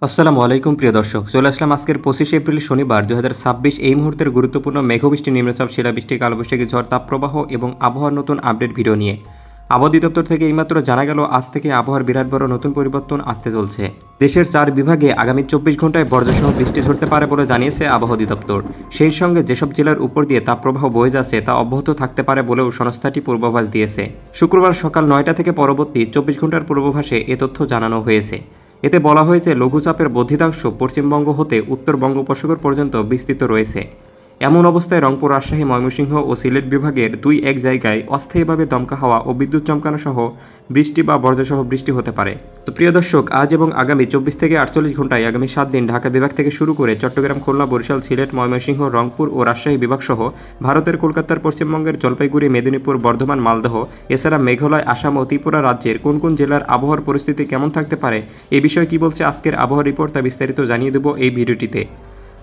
আসসালামু আলাইকুম প্রিয় দর্শক, চলে আসলাম আজকের 25 এপ্রিল শনিবার 2026 এই মুহূর্তের গুরুত্বপূর্ণ মেঘবৃষ্টি, নিম্নচাপ, শিলাবৃষ্টি, কালবৈশাখী ঝড়, তাপপ্রবাহ এবং আবহাওয়ার নতুন আপডেট ভিডিও নিয়ে। আবহাওয়া অধিদপ্তর থেকে এইমাত্র জানা গেল আজ থেকে আবহাওয়ার বিরাট বড় নতুন পরিবর্তন আসতে চলছে। দেশের 4 বিভাগে আগামী 24 ঘন্টায় বজ্রসহ বৃষ্টি ঝরতে পারে বলে জানিয়েছে আবহাওয়া অধিদপ্তর। সেই সঙ্গে যেসব জেলার উপর দিয়ে তাপপ্রবাহ বয়ে যাচ্ছে তা অব্যাহত থাকতে পারে বলেও সংস্থাটি পূর্বাভাস দিয়েছে। শুক্রবার সকাল 9টা থেকে পরবর্তী 24 ঘন্টার পূর্বাভাসে এ তথ্য জানানো হয়েছে। এতে বলা হয়েছে লঘুচাপের বর্ধিতাংশ পশ্চিমবঙ্গ হতে উত্তর বঙ্গোপসাগর পর্যন্ত বিস্তৃত রয়েছে। এমন অবস্থায় রংপুর, রাজশাহী, ময়মনসিংহ ও সিলেট বিভাগের 2-1 জায়গায় অস্থায়ীভাবে দমকা হাওয়া ও বিদ্যুৎ চমকানো সহ বৃষ্টি বা বজ্রসহ বৃষ্টি হতে পারে। তো প্রিয় দর্শক, আজ এবং আগামী 24 থেকে 48 ঘন্টায় আগামী 7 দিন ঢাকা বিভাগ থেকে শুরু করে চট্টগ্রাম, খুলনা, বরিশাল, সিলেট, ময়মনসিংহ, রংপুর ও রাজশাহী বিভাগ সহ ভারতের কলকাতার পশ্চিমবঙ্গের জলপাইগুড়ি, মেদিনীপুর, বর্ধমান, মালদহ, এছাড়া মেঘালয়, আসাম ও ত্রিপুরা রাজ্যের কোন কোন জেলার আবহাওয়ার পরিস্থিতি কেমন থাকতে পারে এই বিষয়ে কি বলছে আজকের আবহাওয়া রিপোর্ট তা বিস্তারিত জানিয়ে দেব এই ভিডিওটিতে।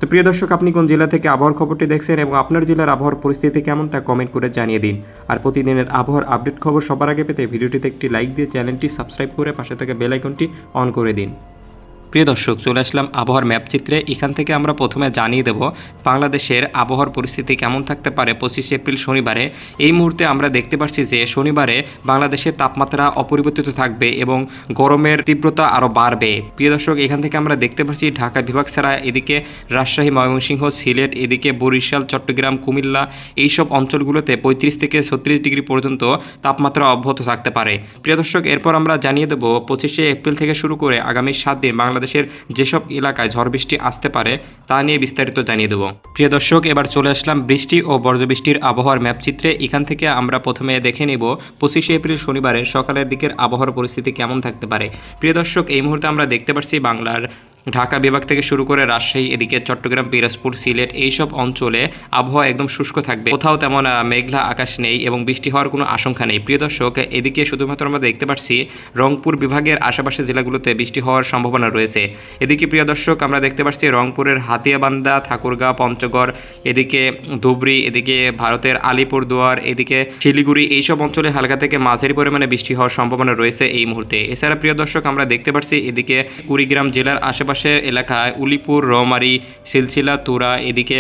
তো প্রিয় দর্শক, আপনি কোন জেলা থেকে আবহাওয়ার খবরটি দেখছেন এবং আপনার জেলার আবহাওয়ার পরিস্থিতি কেমন তা কমেন্ট করে জানিয়ে দিন। আর প্রতিদিনের আবহাওয়ার আপডেট খবর সবার আগে পেতে ভিডিওটিতে একটি লাইক দিয়ে চ্যানেলটি সাবস্ক্রাইব করে পাশে থাকা বেল আইকনটি অন করে দিন। প্রিয় দর্শক, চলে আসলাম আবহাওয়ার ম্যাপ চিত্রে। এখান থেকে আমরা প্রথমে জানিয়ে দেব বাংলাদেশের আবহাওয়ার পরিস্থিতি কেমন থাকতে পারে 25 এপ্রিল শনিবারে। এই মুহূর্তে আমরা দেখতে পাচ্ছি যে শনিবারে বাংলাদেশের তাপমাত্রা অপরিবর্তিত থাকবে এবং গরমের তীব্রতা আরও বাড়বে। প্রিয় দর্শক, এখান থেকে আমরা দেখতে পাচ্ছি ঢাকা বিভাগ ছাড়া এদিকে রাজশাহী, ময়মনসিংহ, সিলেট, এদিকে বরিশাল, চট্টগ্রাম, কুমিল্লা এইসব অঞ্চলগুলোতে 35 থেকে 36 ডিগ্রি পর্যন্ত তাপমাত্রা অব্যাহত থাকতে পারে। প্রিয় দর্শক, এরপর আমরা জানিয়ে দেব 25 এপ্রিল থেকে শুরু করে আগামী 7 দিন বাংলাদেশের যেসব এলাকায় ঝড় বৃষ্টি আসতে পারে তা নিয়ে বিস্তারিত জানিয়ে দেব। প্রিয় দর্শক, এবার চলে আসলাম বৃষ্টি ও বজ্রবৃষ্টির আবহাওয়ার ম্যাপ চিত্রে। এখান থেকে আমরা প্রথমে দেখে নেব 25 এপ্রিল শনিবারের সকালের দিকের আবহাওয়ার পরিস্থিতি কেমন থাকতে পারে। প্রিয় দর্শক, এই মুহূর্তে আমরা দেখতে পাচ্ছি বাংলার ঢাকা বিভাগ থেকে শুরু করে রাজশাহী, এদিকে চট্টগ্রাম, পিরোজপুর, সিলেট এইসব অঞ্চলে আবহাওয়া একদম শুষ্ক থাকবে। কোথাও তেমন মেঘলা আকাশ নেই এবং বৃষ্টি হওয়ার কোনো আশঙ্কা নেই। প্রিয় দর্শক, এদিকে শুধুমাত্র আমরা দেখতে পাচ্ছি রংপুর বিভাগের আশেপাশে জেলাগুলোতে বৃষ্টি হওয়ার সম্ভাবনা রয়েছে। এদিকে প্রিয় দর্শক, আমরা দেখতে পাচ্ছি রংপুরের হাতিয়াবান্ধা, ঠাকুরগাঁও, পঞ্চগড়, এদিকে ধুবড়ী, এদিকে ভারতের আলিপুরদুয়ার, এদিকে শিলিগুড়ি এইসব অঞ্চলে হালকা থেকে মাঝারি পরিমাণে বৃষ্টি হওয়ার সম্ভাবনা রয়েছে এই মুহূর্তে। এছাড়া প্রিয় দর্শক, আমরা দেখতে পাচ্ছি এদিকে কুড়িগ্রাম জেলার আশেপাশে এলাকায় উলিপুর, রৌমারী, সিলসিলা, তুরা, এদিকে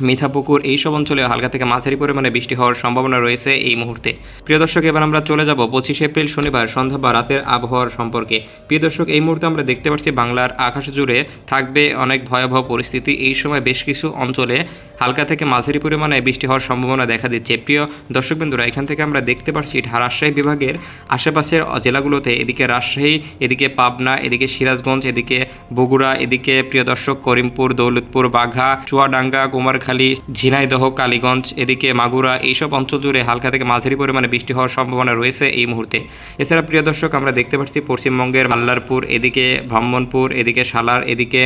মিঠাপুকুর এইসব অঞ্চলে হালকা থেকে মাঝারি পরিমাণে বৃষ্টি হওয়ার সম্ভাবনা রয়েছে এই মুহূর্তে। প্রিয় দর্শক, এবার আমরা চলে যাব 25 এপ্রিল শনিবার সন্ধ্যা বা রাতের আবহাওয়ার সম্পর্কে। প্রিয় দর্শক, এই মুহূর্তে আমরা দেখতে পাচ্ছি বাংলার আকাশ জুড়ে থাকবে অনেক ভয়াবহ পরিস্থিতি। এই সময় বেশ কিছু অঞ্চলে হালকা থেকে মাঝারি পরিমাণে বৃষ্টি হওয়ার সম্ভাবনা দেখা দিচ্ছে। প্রিয় দর্শকবৃন্দুরা, এখান থেকে আমরা দেখতে পাচ্ছি রাজশাহী বিভাগের আশেপাশের জেলাগুলোতে, এদিকে রাজশাহী, এদিকে পাবনা, এদিকে সিরাজগঞ্জ, এদিকে বগুড়া, এদিকে প্রিয় দর্শক করিমপুর, দৌলতপুর, বাঘা, চুয়াডাঙ্গা, কুমারখালী, ঝিনাইদহ, কালীগঞ্জ, এদিকে মাগুরা এইসব অঞ্চল জুড়ে হালকা থেকে মাঝারি পরিমাণে বৃষ্টি হওয়ার সম্ভাবনা রয়েছে এই মুহূর্তে। এছাড়া প্রিয় দর্শক, আমরা দেখতে পাচ্ছি পশ্চিমবঙ্গের মাল্লারপুর, এদিকে ব্রাহ্মণপুর, এদিকে সালার, এদিকে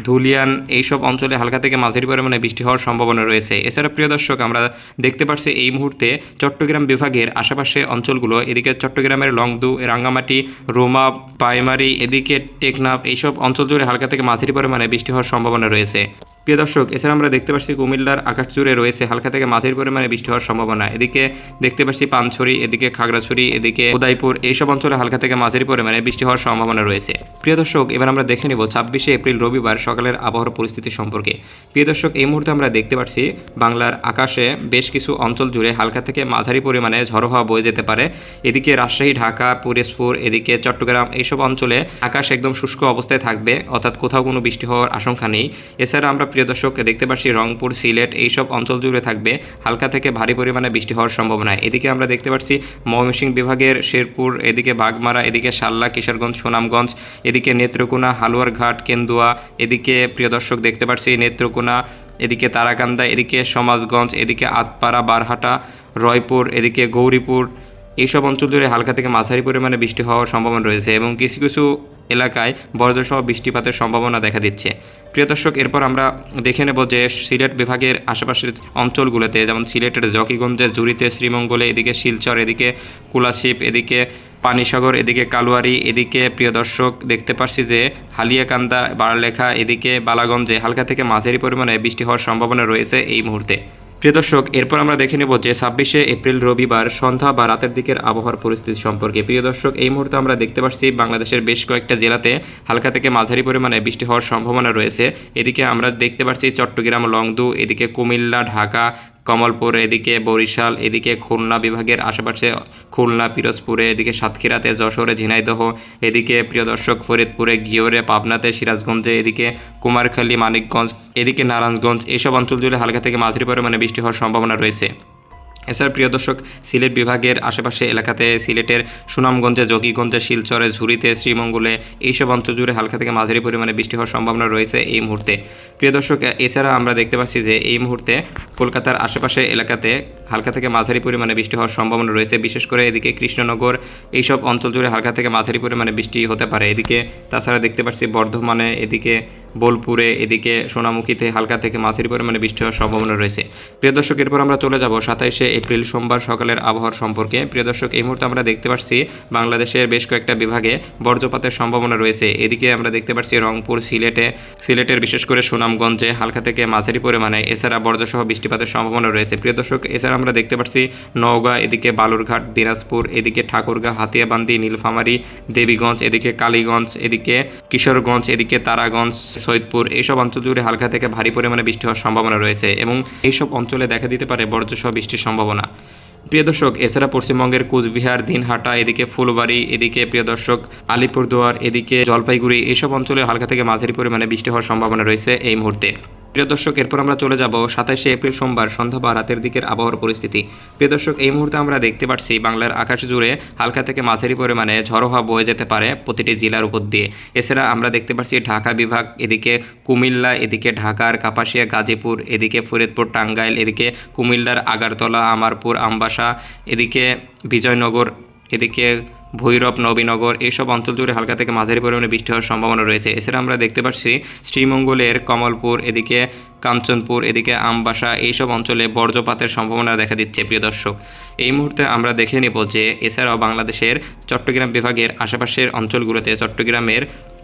ধুলিয়ান এইসব অঞ্চলে হালকা থেকে মাঝারি পরিমাণে বৃষ্টি হওয়ার সম্ভাবনা রয়েছে। এছাড়া প্রিয় দর্শক, আমরা দেখতে পাচ্ছি এই মুহূর্তে চট্টগ্রাম বিভাগের আশেপাশে অঞ্চলগুলো, এদিকে চট্টগ্রামের লংদু, রাঙ্গামাটি, রোমা, পাইমারি, এদিকে টেকনাফ এইসব অঞ্চল জুড়ে হালকা থেকে মাঝারি পরিমাণে বৃষ্টি হওয়ার সম্ভাবনা রয়েছে। প্রিয় দর্শক, এছাড়া আমরা দেখতে পাচ্ছি কুমিল্লার আকাশ জুড়ে রয়েছে হালকা থেকে মাঝারি পরিমাণে বৃষ্টি হওয়ার সম্ভাবনা। এদিকে দেখতে পাচ্ছি পানছড়ি, এদিকে খাগড়াছড়ি, এদিকে উদয়পুর এইসব অঞ্চলে হালকা থেকে মাঝারি পরিমাণে বৃষ্টি হওয়ার সম্ভাবনা রয়েছে। প্রিয় দর্শক, এবার আমরা দেখে নেব 26 এপ্রিল রবিবার সকালের আবহাওয়ার পরিস্থিতি সম্পর্কে। প্রিয় দর্শক, এই মুহূর্তে আমরা দেখতে পাচ্ছি বাংলার আকাশে বেশ কিছু অঞ্চল জুড়ে হালকা থেকে মাঝারি পরিমাণে ঝড়ো হাওয়া বয়ে যেতে পারে। এদিকে রাজশাহী, ঢাকা, পিরোজপুর, এদিকে চট্টগ্রাম এইসব অঞ্চলে আকাশ একদম শুষ্ক অবস্থায় থাকবে, অর্থাৎ কোথাও কোনো বৃষ্টি হওয়ার আশঙ্কা নেই। এছাড়া আমরা প্রিয় দর্শক দেখতে পাচ্ছি রংপুর, সিলেট এইসব অঞ্চল জুড়ে থাকবে হালকা থেকে ভারী পরিমাণে বৃষ্টি হওয়ার সম্ভাবনা। এদিকে আমরা দেখতে পাচ্ছি ময়মনসিংহ বিভাগের শেরপুর, এদিকে বাগমারা, এদিকে শাল্লা, কিশোরগঞ্জ, সুনামগঞ্জ, এদিকে নেত্রকোনা, হালুয়ারঘাট, কেন্দুয়া, এদিকে প্রিয় দর্শক দেখতে পাচ্ছি নেত্রকোনা, এদিকে তারাকান্দা, এদিকে সমাজগঞ্জ, এদিকে আতপাড়া, বারহাটা, রয়পুর, এদিকে গৌরীপুর এইসব অঞ্চল জুড়ে হালকা থেকে মাঝারি পরিমাণে বৃষ্টি হওয়ার সম্ভাবনা রয়েছে এবং কিছু কিছু এলাকায় বজ্রসহ বৃষ্টিপাতের সম্ভাবনা দেখা দিচ্ছে। প্রিয় দর্শক, এরপর আমরা দেখে নেব যে সিলেট বিভাগের আশেপাশের অঞ্চলগুলোতে, যেমন সিলেটের জকিগঞ্জে, জুড়িতে, শ্রীমঙ্গলে, এদিকে শিলচর, এদিকে কুলাশিপ, এদিকে পানিসাগর, এদিকে কালুয়ারি, এদিকে প্রিয় দর্শক দেখতে পাচ্ছি যে হালিয়াকান্দা, বারলেখা, এদিকে বালাগঞ্জে হালকা থেকে মাঝারি পরিমাণে বৃষ্টি হওয়ার সম্ভাবনা রয়েছে এই মুহূর্তে। প্রিয় দর্শক, এরপর আমরা দেখে নেব যে 26শে এপ্রিল রবিবার সন্ধ্যা বা রাতের দিকের আবহাওয়ার পরিস্থিতি সম্পর্কে। প্রিয় দর্শক, এই মুহূর্তে আমরা দেখতে পাচ্ছি বাংলাদেশের বেশ কয়েকটা জেলাতে হালকা থেকে মাঝারি পরিমাণে বৃষ্টি হওয়ার সম্ভাবনা রয়েছে। এদিকে আমরা দেখতে পাচ্ছি চট্টগ্রাম, লংদু, এদিকে কুমিল্লা, ঢাকা, কমলপুর, এদিকে বরিশাল, এদিকে খুলনা বিভাগের আশেপাশে খুলনা, পিরোজপুরে, এদিকে সাতক্ষীরাতে, যশোরে, ঝিনাইদহ, এদিকে প্রিয় দর্শক ফরিদপুরে, ঘিওরে, পাবনাতে, সিরাজগঞ্জে, এদিকে কুমারখালী, মানিকগঞ্জ, এদিকে নারায়ণগঞ্জ, এইসব অঞ্চল জুড়ে হালকা থেকে মাঝারি পরিমাণে বৃষ্টি হওয়ার সম্ভাবনা রয়েছে। এছাড়া প্রিয় দর্শক, সিলেট বিভাগের আশেপাশে এলাকাতে সিলেটের সুনামগঞ্জে, জকিগঞ্জে, শিলচরে, ঝুরিতে, শ্রীমঙ্গলে এইসব অঞ্চল জুড়ে হালকা থেকে মাঝারি পরিমাণে বৃষ্টি হওয়ার সম্ভাবনা রয়েছে এই মুহূর্তে। প্রিয় দর্শক, এছাড়া আমরা দেখতে পাচ্ছি যে এই মুহূর্তে কলকাতার আশেপাশে এলাকাতে হালকা থেকে মাঝারি পরিমাণে বৃষ্টি হওয়ার সম্ভাবনা রয়েছে। বিশেষ করে এদিকে কৃষ্ণনগর, এইসব অঞ্চল জুড়ে হালকা থেকে মাঝারি পরিমাণে বৃষ্টি হতে পারে। এদিকে তাছাড়া দেখতে পাচ্ছি বর্ধমানে, এদিকে বোলপুরে, এদিকে সোনামুখীতে হালকা থেকে মাঝারি পরিমাণে বৃষ্টি হওয়ার সম্ভাবনা রয়েছে। প্রিয় দর্শক, এরপর আমরা চলে যাব 27শে এপ্রিল সোমবার সকালের আবহাওয়ার সম্পর্কে। প্রিয় দর্শক, এই মুহূর্তে আমরা দেখতে পাচ্ছি বাংলাদেশের বেশ কয়েকটা বিভাগে বজ্রপাতের সম্ভাবনা রয়েছে। এদিকে আমরা দেখতে পাচ্ছি রংপুর, সিলেটের বিশেষ করে সুনামগঞ্জে হালকা থেকে মাঝারি পরিমাণে, এছাড়া বজ্রসহ বৃষ্টিপাতের সম্ভাবনা রয়েছে। প্রিয় দর্শক, এছাড়া আমরা দেখতে পাচ্ছি নওগাঁ, এদিকে বালুরঘাট, দিনাজপুর, এদিকে ঠাকুরগাঁ, হাতিয়াবান্দি, নীলফামারী, দেবীগঞ্জ, এদিকে কালীগঞ্জ, এদিকে কিশোরগঞ্জ, এদিকে তারাগঞ্জ, সৈয়দপুর, এইসব অঞ্চল জুড়ে হালকা থেকে ভারী পরিমাণে বৃষ্টি হওয়ার সম্ভাবনা রয়েছে এবং এইসব অঞ্চলে দেখা দিতে পারে বজ্রসহ বৃষ্টির সম্ভাবনা। প্রিয় দর্শক, এছাড়া পশ্চিমবঙ্গের কুচবিহার, দিনহাটা, এদিকে ফুলবাড়ি, এদিকে প্রিয় দর্শক আলিপুরদুয়ার, এদিকে জলপাইগুড়ি, এইসব অঞ্চলে হালকা থেকে মাঝারি পরিমাণে বৃষ্টি হওয়ার সম্ভাবনা রয়েছে এই মুহূর্তে। প্রিয় দর্শক, এরপর আমরা চলে যাব 27শে এপ্রিল সোমবার সন্ধ্যা বা রাতের দিকের আবহাওয়ার পরিস্থিতি। প্রিয় দর্শক, এই মুহূর্তে আমরা দেখতে পাচ্ছি বাংলার আকাশ জুড়ে হালকা থেকে মাঝারি পরিমাণে ঝড়ো হাওয়া বয়ে যেতে পারে প্রতিটি জেলার উপর দিয়ে। এছাড়া আমরা দেখতে পাচ্ছি ঢাকা বিভাগ, এদিকে কুমিল্লা, এদিকে ঢাকার কাপাসিয়া, গাজীপুর, এদিকে ফরিদপুর, টাঙ্গাইল, এদিকে কুমিল্লার আগারতলা, আমারপুর, আমবাসা, এদিকে বিজয়নগর, এদিকে ভৈরব, নবীনগর, এইসব অঞ্চল জুড়ে হালকা থেকে মাঝারি পরিমাণে বৃষ্টি হওয়ার সম্ভাবনা রয়েছে। এছাড়া আমরা দেখতে পাচ্ছি শ্রীমঙ্গলের কমলপুর, এদিকে কাঞ্চনপুর, এদিকে আমবাসা, এইসব অঞ্চলে বজ্রপাতের সম্ভাবনা দেখা দিচ্ছে। প্রিয় দর্শক, এই মুহূর্তে আমরা দেখে নেব যে এছাড়াও বাংলাদেশের চট্টগ্রাম বিভাগের আশেপাশের অঞ্চলগুলোতে, চট্টগ্রামের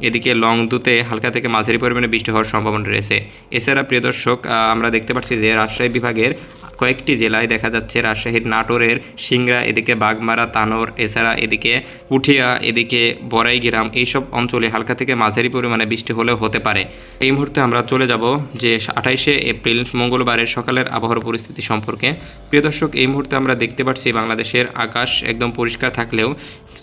এদিকে লংদুতে হালকা থেকে মাঝারি পরিমাণে বৃষ্টি হওয়ার সম্ভাবনা রয়েছে। এছাড়া প্রিয় দর্শক, আমরা দেখতে পাচ্ছি যে রাজশাহী বিভাগের কয়েকটি জেলায় দেখা যাচ্ছে রাজশাহীর নাটোরের সিংড়া, এদিকে বাগমারা, তানোর, এছাড়া এদিকে পুঠিয়া, এদিকে বড়াইগ্রাম, এইসব অঞ্চলে হালকা থেকে মাঝারি পরিমাণে বৃষ্টি হলেও হতে পারে। এই মুহূর্তে আমরা চলে যাব যে 28শে এপ্রিল মঙ্গলবারের সকালের আবহাওয়ার পরিস্থিতি সম্পর্কে। প্রিয় দর্শক, এই মুহূর্তে আমরা দেখতে পাচ্ছি বাংলাদেশের আকাশ একদম পরিষ্কার থাকলেও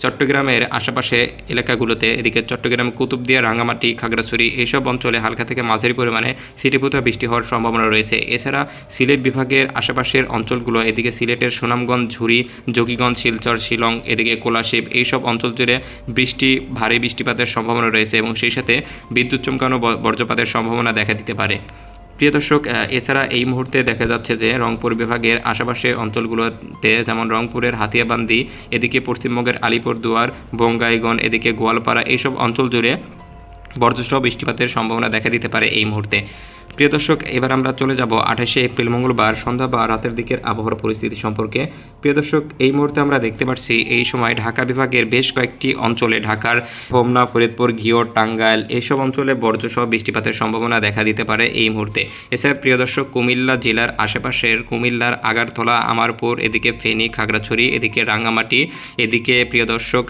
চট্টগ্রামের আশেপাশে এলাকাগুলোতে, এদিকে চট্টগ্রাম, কুতুবদিয়া, রাঙ্গামাটি, খাগড়াছড়ি, এইসব অঞ্চলে হালকা থেকে মাঝারি পরিমাণে ছিটেফোঁটা বৃষ্টি হওয়ার সম্ভাবনা রয়েছে। এছাড়া সিলেট বিভাগের আশেপাশের অঞ্চলগুলো, এদিকে সিলেটের সুনামগঞ্জ, ঝুরি, জকিগঞ্জ, শিলচর, শিলং, এদিকে কোলাশিব, এইসব অঞ্চল জুড়ে ভারী বৃষ্টিপাতের সম্ভাবনা রয়েছে এবং সেই সাথে বিদ্যুৎ চমকানো বজ্রপাতের সম্ভাবনা দেখা দিতে পারে। প্রিয় দর্শক, এছাড়া এই মুহূর্তে দেখা যাচ্ছে যে রংপুর বিভাগের আশেপাশে অঞ্চলগুলোতে, যেমন রংপুরের হাতিয়াবান্দি, এদিকে পশ্চিমবঙ্গের আলিপুরদুয়ার, বঙ্গাইগঞ্জ, এদিকে গোয়ালপাড়া, এইসব অঞ্চল জুড়ে বজ্রসহ বৃষ্টিপাতের সম্ভাবনা দেখা দিতে পারে এই মুহূর্তে। প্রিয় দর্শক, এবার আমরা চলে যাব 28শে এপ্রিল মঙ্গলবার সন্ধ্যা বা রাতের দিকের আবহাওয়ার পরিস্থিতি সম্পর্কে। প্রিয় দর্শক, এই মুহূর্তে আমরা দেখতে পাচ্ছি এই সময় ঢাকা বিভাগের বেশ কয়েকটি অঞ্চলে, ঢাকার হোমনা, ফরিদপুর, ঘিওর, টাঙ্গাইল, এইসব অঞ্চলে বজ্রসহ বৃষ্টিপাতের সম্ভাবনা দেখা দিতে পারে এই মুহূর্তে। এছাড়া প্রিয় দর্শক, কুমিল্লা জেলার আশেপাশের কুমিল্লার আগারতলা, আমারপুর, এদিকে ফেনী, খাগড়াছড়ি, এদিকে রাঙ্গামাটি, এদিকে প্রিয় দর্শক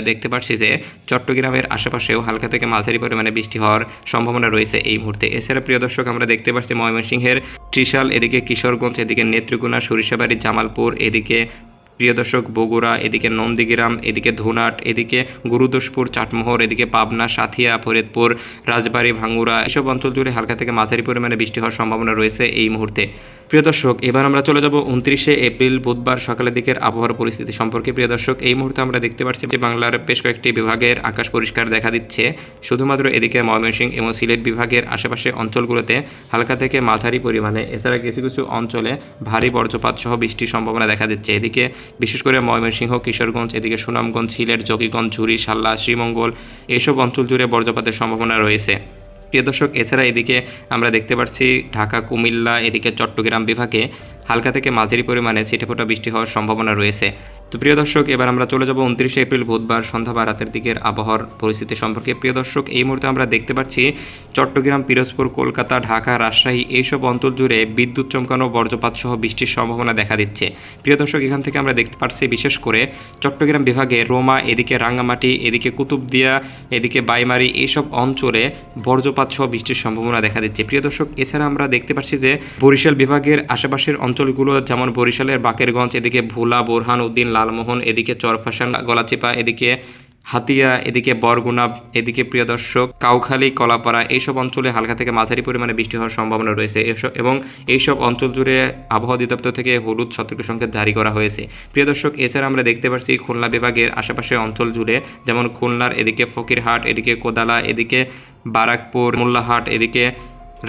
দেখতে পাচ্ছি যে চট্টগ্রামের আশেপাশেও হালকা থেকে মাঝারি পরিমাণে বৃষ্টি হওয়ার সম্ভাবনা রয়েছে এই মুহূর্তে। এছাড়া প্রিয় দর্শক, আমরা দেখতে পাচ্ছি ময়মনসিংহের ত্রিশাল, এদিকে কিশোরগঞ্জ, এদিকে নেত্রকোনা, সরিষাবাড়ি, জামালপুর, এদিকে প্রিয় দর্শক বগুড়া, এদিকে নন্দীগ্রাম, এদিকে ধুনাট, এদিকে গুরুদাসপুর, চাটমোহর, এদিকে পাবনা, সাথিয়া, ফরিদপুর, রাজবাড়ী, ভাঙ্গুড়া, এসব অঞ্চল জুড়ে হালকা থেকে মাঝারি পরিমাণে বৃষ্টি হওয়ার সম্ভাবনা রয়েছে এই মুহূর্তে। প্রিয় দর্শক, এবার আমরা চলে যাব 29শে এপ্রিল বুধবার সকালের দিকের আবহাওয়ার পরিস্থিতি সম্পর্কে। প্রিয় দর্শক, এই মুহূর্তে আমরা দেখতে পাচ্ছি যে বাংলার বেশ কয়েকটি বিভাগের আকাশ পরিষ্কার দেখা দিচ্ছে। শুধুমাত্র এদিকে ময়মনসিংহ এবং সিলেট বিভাগের আশেপাশে অঞ্চলগুলোতে হালকা থেকে মাঝারি পরিমাণে, এছাড়া কিছু কিছু অঞ্চলে ভারী বজ্রপাত সহ বৃষ্টির সম্ভাবনা দেখা দিচ্ছে। এদিকে বিশেষ করে ময়মনসিংহ, কিশোরগঞ্জ, এদিকে সুনামগঞ্জ, সিলেট, জকিগঞ্জ, ঝুরি, সাল্লা, শ্রীমঙ্গল, এইসব অঞ্চল জুড়ে বজ্রপাতের সম্ভাবনা রয়েছে। প্রিয় দর্শক, এছাড়া এদিকে আমরা দেখতে পাচ্ছি ঢাকা, কুমিল্লা, এদিকে চট্টগ্রাম বিভাগে হালকা থেকে মাঝারি পরিমাণে ছিটেফোঁটা বৃষ্টি হওয়ার সম্ভাবনা রয়েছে। তো প্রিয় দর্শক, এবার আমরা চলে যাব 29শে এপ্রিল বুধবার সন্ধ্যা বা রাতের দিকের আবহাওয়ার পরিস্থিতি সম্পর্কে। প্রিয় দর্শক, এই মুহূর্তে আমরা দেখতে পাচ্ছি চট্টগ্রাম, পিরোজপুর, কলকাতা, ঢাকা, রাজশাহী এইসব অঞ্চল জুড়ে বিদ্যুৎ চমকানো, বজ্রপাত সহ বৃষ্টির সম্ভাবনা দেখা দিচ্ছে। প্রিয় দর্শক, এখান থেকে আমরা দেখতে পাচ্ছি বিশেষ করে চট্টগ্রাম বিভাগে রোমা, এদিকে রাঙ্গামাটি, এদিকে কুতুবদিয়া, এদিকে বাইমারি এইসব অঞ্চলে বজ্রপাত সহ বৃষ্টির সম্ভাবনা দেখা দিচ্ছে। প্রিয় দর্শক, এছাড়া আমরা দেখতে পাচ্ছি যে বরিশাল বিভাগের আশেপাশের অঞ্চলগুলো যেমন বরিশালের বাকেরগঞ্জ, এদিকে ভোলা, বোরহান উদ্দিন, লালমোহন, এদিকে চরফাশান, গলাচিপা, এদিকে হাতিয়া, এদিকে বরগুনা, এদিকে প্রিয় দর্শক কাউখালী, কলাপাড়া এইসব অঞ্চলে হালকা থেকে মাঝারি পরিমাণে বৃষ্টি হওয়ার সম্ভাবনা রয়েছে এবং এইসব অঞ্চল জুড়ে আবহাওয়া অধিদপ্তর থেকে হলুদ সতর্ক সংকেত জারি করা হয়েছে। প্রিয় দর্শক, এছাড়া আমরা দেখতে পাচ্ছি খুলনা বিভাগের আশেপাশের অঞ্চল জুড়ে যেমন খুলনার এদিকে ফকিরহাট, এদিকে কোদালা, এদিকে বারাকপুর, মোল্লাহাট, এদিকে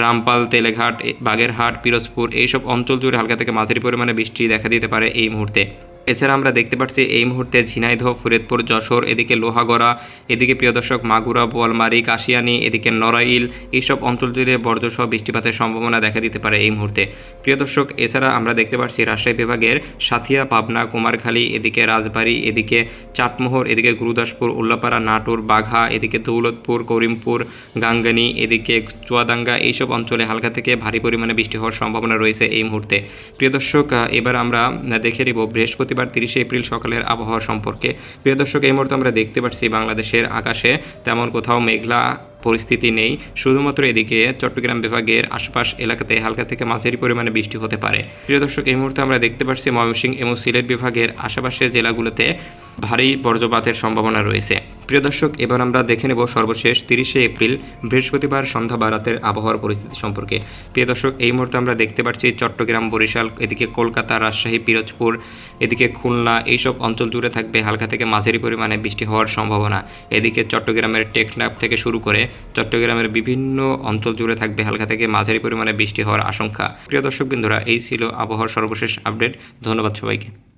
রামপাল, তেলেঘাট, বাগেরহাট, পিরোজপুর এইসব অঞ্চল জুড়ে হালকা থেকে মাঝারি পরিমাণে বৃষ্টি দেখা দিতে পারে এই মুহূর্তে। এছাড়া আমরা দেখতে পাচ্ছি এই মুহূর্তে ঝিনাইদহ, ফরিদপুর, যশোর, এদিকে লোহাগড়া, এদিকে প্রিয় দর্শক মাগুরা, বোয়ালমারী, কাশিয়ানী, এদিকে নড়াইল এইসব অঞ্চল জুড়ে বজ্রসহ বৃষ্টিপাতের সম্ভাবনা দেখা দিতে পারে এই মুহূর্তে। প্রিয় দর্শক, এছাড়া আমরা দেখতে পাচ্ছি রাজশাহী বিভাগের সাথিয়া, পাবনা, কুমারখালী, এদিকে রাজবাড়ী, এদিকে চাটমোহর, এদিকে গুরুদাসপুর, উল্লাপাড়া, নাটোর, বাঘা, এদিকে দৌলতপুর, করিমপুর, গাঙ্গানী, এদিকে চুয়াদাঙ্গা এইসব অঞ্চলে হালকা থেকে ভারী পরিমাণে বৃষ্টি হওয়ার সম্ভাবনা রয়েছে এই মুহূর্তে। প্রিয় দর্শক, এবার আমরা দেখে নিব বৃহস্পতিবার 30শে এপ্রিল সকালের আবহাওয়া সম্পর্কে। প্রিয় দর্শক, এই মুহূর্তে আমরা দেখতে পাচ্ছি বাংলাদেশের আকাশে তেমন কোথাও মেঘলা পরিস্থিতি নেই, শুধুমাত্র এদিকে চট্টগ্রাম বিভাগের আশপাশ এলাকাতে হালকা থেকে মাঝারি পরিমাণে বৃষ্টি হতে পারে। প্রিয় দর্শক, এই মুহূর্তে আমরা দেখতে পাচ্ছি ময়মনসিংহ এবং সিলেট বিভাগের আশেপাশের জেলাগুলোতে ভারী বজ্রপাতের সম্ভাবনা রয়েছে। প্রিয় দর্শক, এবার আমরা দেখে নেব সর্বশেষ 30শে এপ্রিল বৃহস্পতিবার সন্ধ্যা বা রাতের আবহাওয়ার পরিস্থিতি সম্পর্কে। প্রিয় দর্শক, এই মুহূর্তে আমরা দেখতে পাচ্ছি চট্টগ্রাম, বরিশাল, এদিকে কলকাতা, রাজশাহী, পিরোজপুর, এদিকে খুলনা এইসব অঞ্চল জুড়ে থাকবে হালকা থেকে মাঝারি পরিমাণে বৃষ্টি হওয়ার সম্ভাবনা। এদিকে চট্টগ্রামের টেকনাফ থেকে শুরু করে চট্টগ্রামের বিভিন্ন অঞ্চল জুড়ে থাকবে হালকা থেকে মাঝারি পরিমাণে বৃষ্টি হওয়ার আশঙ্কা। প্রিয় দর্শক বিন্দুরা, এই ছিল আবহাওয়ার সর্বশেষ আপডেট। ধন্যবাদ সবাইকে।